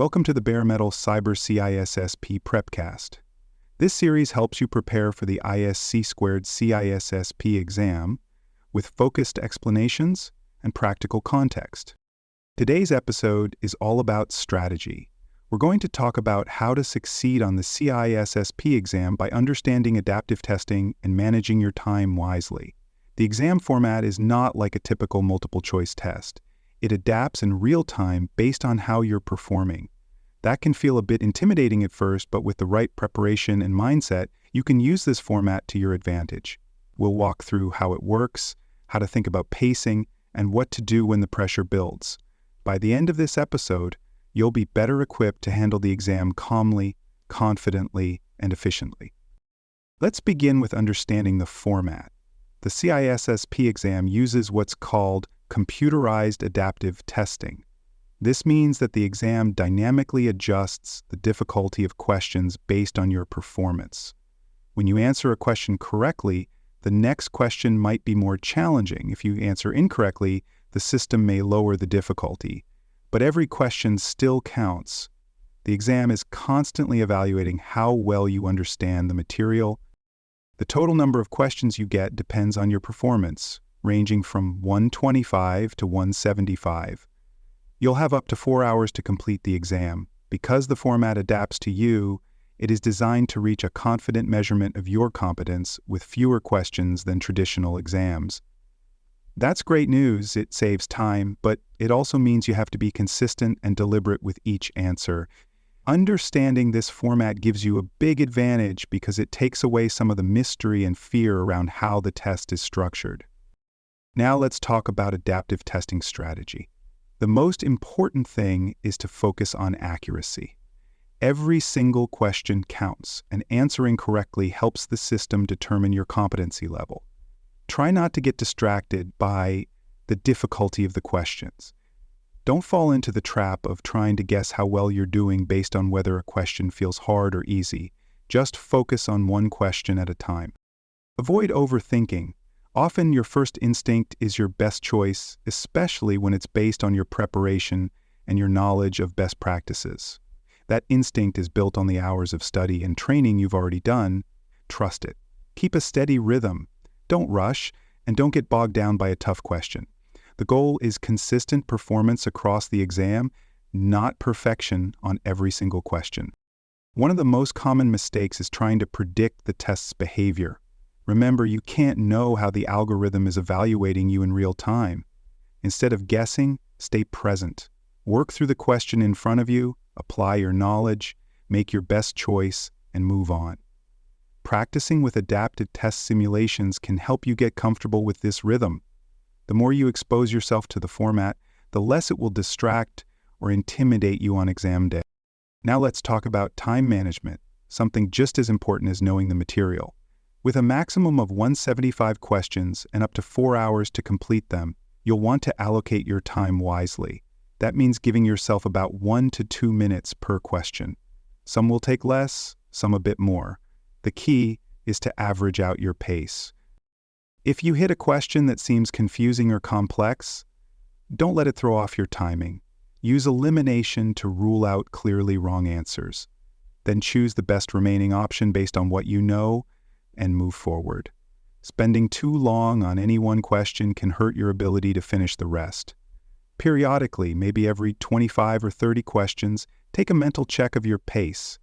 Welcome to the Bare Metal Cyber CISSP Prepcast. This series helps you prepare for the ISC² CISSP exam with focused explanations and practical context. Today's episode is all about strategy. We're going to talk about how to succeed on the CISSP exam by understanding adaptive testing and managing your time wisely. The exam format is not like a typical multiple-choice test. It adapts in real time based on how you're performing. That can feel a bit intimidating at first, but with the right preparation and mindset, you can use this format to your advantage. We'll walk through how it works, how to think about pacing, and what to do when the pressure builds. By the end of this episode, you'll be better equipped to handle the exam calmly, confidently, and efficiently. Let's begin with understanding the format. The CISSP exam uses what's called Computerized Adaptive Testing. This means that the exam dynamically adjusts the difficulty of questions based on your performance. When you answer a question correctly, the next question might be more challenging. If you answer incorrectly, the system may lower the difficulty. But every question still counts. The exam is constantly evaluating how well you understand the material. The total number of questions you get depends on your performance, ranging from 125 to 175. You'll have up to 4 hours to complete the exam. Because the format adapts to you, it is designed to reach a confident measurement of your competence with fewer questions than traditional exams. That's great news. It saves time, but it also means you have to be consistent and deliberate with each answer. Understanding this format gives you a big advantage because it takes away some of the mystery and fear around how the test is structured. Now let's talk about adaptive testing strategy. The most important thing is to focus on accuracy. Every single question counts, and answering correctly helps the system determine your competency level. Try not to get distracted by the difficulty of the questions. Don't fall into the trap of trying to guess how well you're doing based on whether a question feels hard or easy. Just focus on one question at a time. Avoid overthinking. Often your first instinct is your best choice, especially when it's based on your preparation and your knowledge of best practices. That instinct is built on the hours of study and training you've already done. Trust it. Keep a steady rhythm. Don't rush, and don't get bogged down by a tough question. The goal is consistent performance across the exam, not perfection on every single question. One of the most common mistakes is trying to predict the test's behavior. Remember, you can't know how the algorithm is evaluating you in real time. Instead of guessing, stay present. Work through the question in front of you, apply your knowledge, make your best choice, and move on. Practicing with adaptive test simulations can help you get comfortable with this rhythm. The more you expose yourself to the format, the less it will distract or intimidate you on exam day. Now let's talk about time management, something just as important as knowing the material. With a maximum of 175 questions and up to 4 hours to complete them, you'll want to allocate your time wisely. That means giving yourself about 1 to 2 minutes per question. Some will take less, some a bit more. The key is to average out your pace. If you hit a question that seems confusing or complex, don't let it throw off your timing. Use elimination to rule out clearly wrong answers. Then choose the best remaining option based on what you know and move forward. Spending too long on any one question can hurt your ability to finish the rest. Periodically, maybe every 25 or 30 questions, take a mental check of your pace.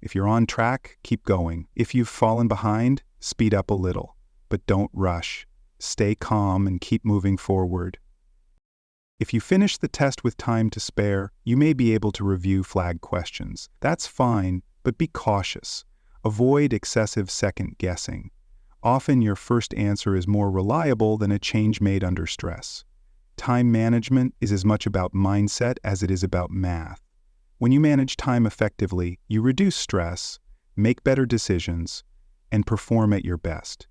If you're on track, keep going. If you've fallen behind, speed up a little. But don't rush. Stay calm and keep moving forward. If you finish the test with time to spare, you may be able to review flagged questions. That's fine, but be cautious. Avoid excessive second guessing. Often your first answer is more reliable than a change made under stress. Time management is as much about mindset as it is about math. When you manage time effectively, you reduce stress, make better decisions, and perform at your best.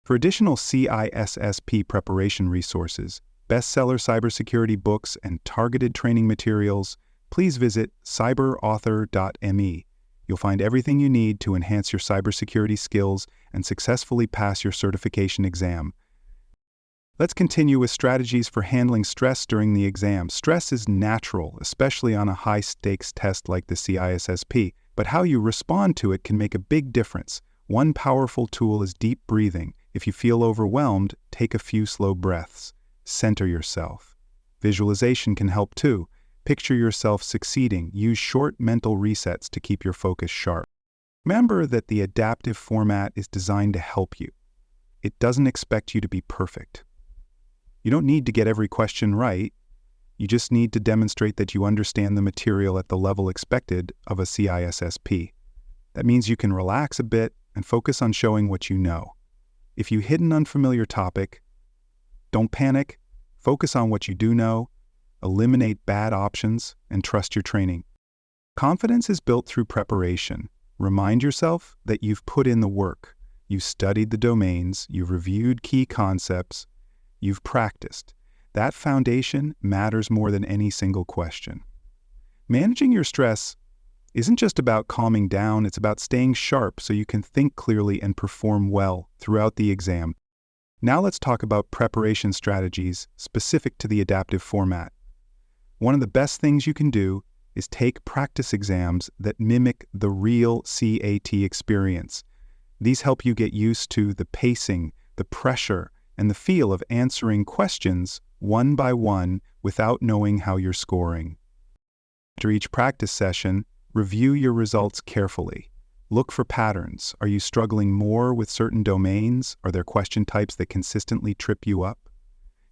For additional CISSP preparation resources, bestseller cybersecurity books, and targeted training materials, please visit cyberauthor.me. You'll find everything you need to enhance your cybersecurity skills and successfully pass your certification exam. Let's continue with strategies for handling stress during the exam. Stress is natural, especially on a high-stakes test like the CISSP, but how you respond to it can make a big difference. One powerful tool is deep breathing. If you feel overwhelmed, take a few slow breaths. Center yourself. Visualization can help too. Picture yourself succeeding. Use short mental resets to keep your focus sharp. Remember that the adaptive format is designed to help you. It doesn't expect you to be perfect. You don't need to get every question right. You just need to demonstrate that you understand the material at the level expected of a CISSP. That means you can relax a bit and focus on showing what you know. If you hit an unfamiliar topic, don't panic. Focus on what you do know, eliminate bad options, and trust your training. Confidence is built through preparation. Remind yourself that you've put in the work. You've studied the domains, you've reviewed key concepts, you've practiced. That foundation matters more than any single question. Managing your stress isn't just about calming down, it's about staying sharp so you can think clearly and perform well throughout the exam. Now let's talk about preparation strategies specific to the adaptive format. One of the best things you can do is take practice exams that mimic the real CAT experience. These help you get used to the pacing, the pressure, and the feel of answering questions one by one without knowing how you're scoring. After each practice session, review your results carefully. Look for patterns. Are you struggling more with certain domains? Are there question types that consistently trip you up?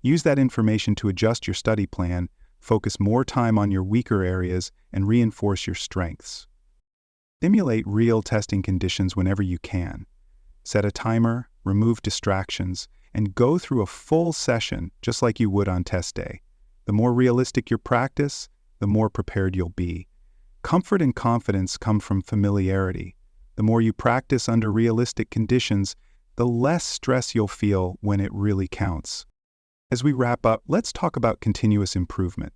Use that information to adjust your study plan, focus more time on your weaker areas, and reinforce your strengths. Simulate real testing conditions whenever you can. Set a timer, remove distractions, and go through a full session just like you would on test day. The more realistic your practice, the more prepared you'll be. Comfort and confidence come from familiarity. The more you practice under realistic conditions, the less stress you'll feel when it really counts. As we wrap up, let's talk about continuous improvement.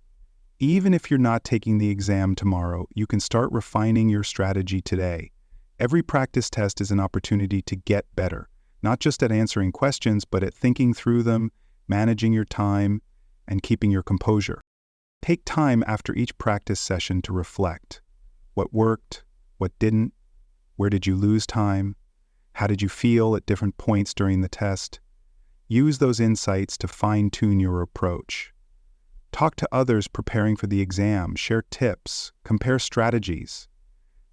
Even if you're not taking the exam tomorrow, you can start refining your strategy today. Every practice test is an opportunity to get better, not just at answering questions, but at thinking through them, managing your time, and keeping your composure. Take time after each practice session to reflect. What worked? What didn't? Where did you lose time? How did you feel at different points during the test? Use those insights to fine-tune your approach. Talk to others preparing for the exam, share tips, compare strategies.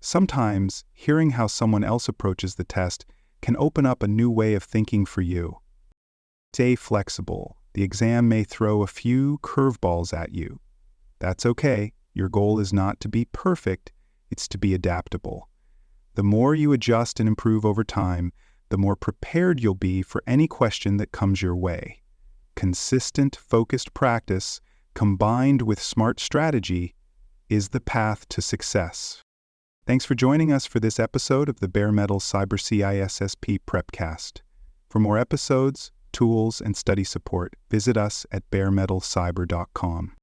Sometimes, hearing how someone else approaches the test can open up a new way of thinking for you. Stay flexible. The exam may throw a few curveballs at you. That's okay. Your goal is not to be perfect, it's to be adaptable. The more you adjust and improve over time, the more prepared you'll be for any question that comes your way. Consistent, focused practice, combined with smart strategy, is the path to success. Thanks for joining us for this episode of the Bare Metal Cyber CISSP Prepcast. For more episodes, tools, and study support, visit us at baremetalcyber.com.